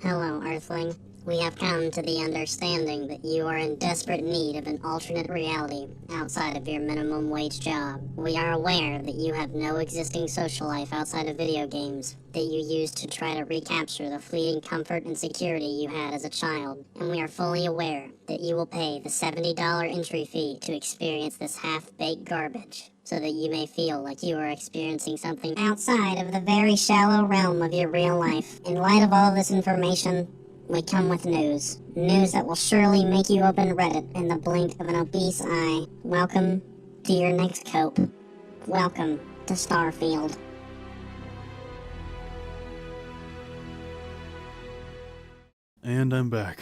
Hello, Earthling. We have come to the understanding that you are in desperate need of an alternate reality outside of your minimum wage job. We are aware that you have no existing social life outside of video games that you used to try to recapture the fleeting comfort and security you had as a child, and we are fully aware that you will pay the $70 entry fee to experience this half-baked garbage, so that you may feel like you are experiencing something outside of the very shallow realm of your real life. In light of all of this information, we come with news. News that will surely make you open Reddit in the blink of an obese eye. Welcome to your next cope. Welcome to Starfield. And I'm back.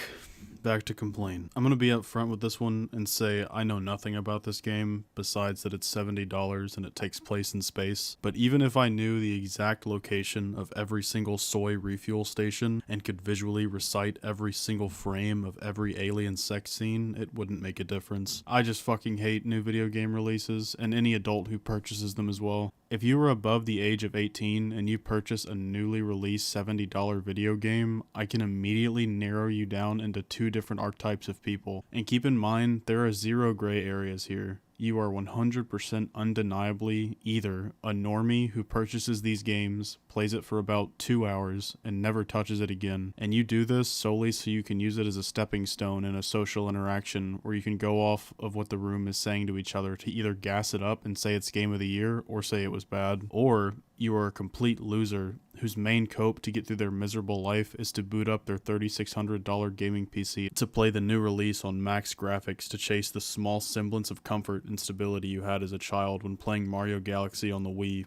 Back to complain. I'm gonna be upfront with this one and say I know nothing about this game besides that it's $70 and it takes place in space. But even if I knew the exact location of every single soy refuel station and could visually recite every single frame of every alien sex scene, it wouldn't make a difference. I just fucking hate new video game releases and any adult who purchases them as well. If you are above the age of 18 and you purchase a newly released $70 video game, I can immediately narrow you down into two different archetypes of people. And keep in mind, there are zero gray areas here. You are 100% undeniably either a normie who purchases these games, plays it for about 2 hours, and never touches it again. And you do this solely so you can use it as a stepping stone in a social interaction where you can go off of what the room is saying to each other to either gas it up and say it's game of the year or say it was bad. Or you are a complete loser whose main cope to get through their miserable life is to boot up their $3,600 gaming PC to play the new release on max graphics to chase the small semblance of comfort and stability you had as a child when playing Mario Galaxy on the Wii.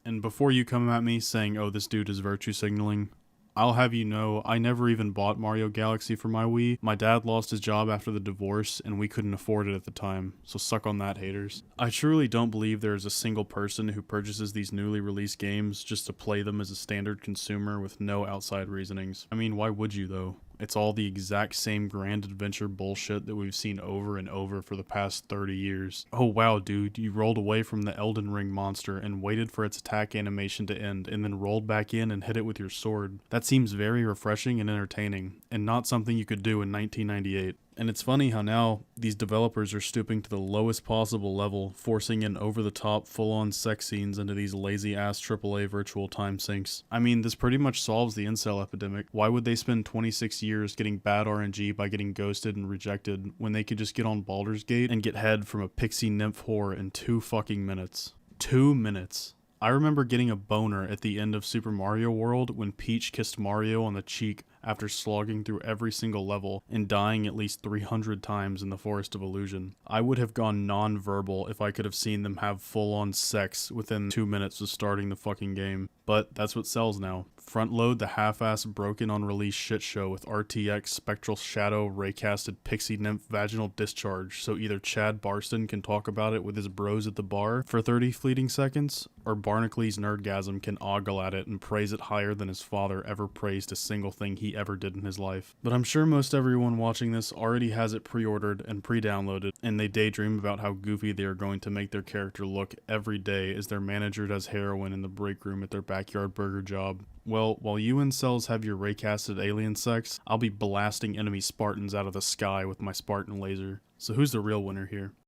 And before you come at me saying, oh, this dude is virtue signaling, I'll have you know, I never even bought Mario Galaxy for my Wii. My dad lost his job after the divorce, and we couldn't afford it at the time, so suck on that, haters. I truly don't believe there is a single person who purchases these newly released games just to play them as a standard consumer with no outside reasonings. I mean, why would you though? It's all the exact same grand adventure bullshit that we've seen over and over for the past 30 years. Oh wow, dude, you rolled away from the Elden Ring monster and waited for its attack animation to end and then rolled back in and hit it with your sword. That seems very refreshing and entertaining, and not something you could do in 1998. And it's funny how now these developers are stooping to the lowest possible level, forcing in over-the-top, full-on sex scenes into these lazy-ass AAA virtual time sinks. I mean, this pretty much solves the incel epidemic. Why would they spend 26 years getting bad RNG by getting ghosted and rejected when they could just get on Baldur's Gate and get head from a pixie nymph whore in 2 fucking minutes? 2 minutes. I remember getting a boner at the end of Super Mario World when Peach kissed Mario on the cheek after slogging through every single level and dying at least 300 times in the Forest of Illusion. I would have gone non-verbal if I could have seen them have full-on sex within 2 minutes of starting the fucking game. But that's what sells now. Front load the half-ass broken on release shit show with RTX Spectral Shadow raycasted Pixie Nymph vaginal discharge so either Chad Barston can talk about it with his bros at the bar for 30 fleeting seconds, or Barnacles Nerdgasm can ogle at it and praise it higher than his father ever praised a single thing he ever did in his life. But I'm sure most everyone watching this already has it pre-ordered and pre-downloaded, and they daydream about how goofy they are going to make their character look every day as their manager does heroin in the break room at their backyard burger job. Well, while you incels have your raycasted alien sex, I'll be blasting enemy Spartans out of the sky with my Spartan laser. So who's the real winner here?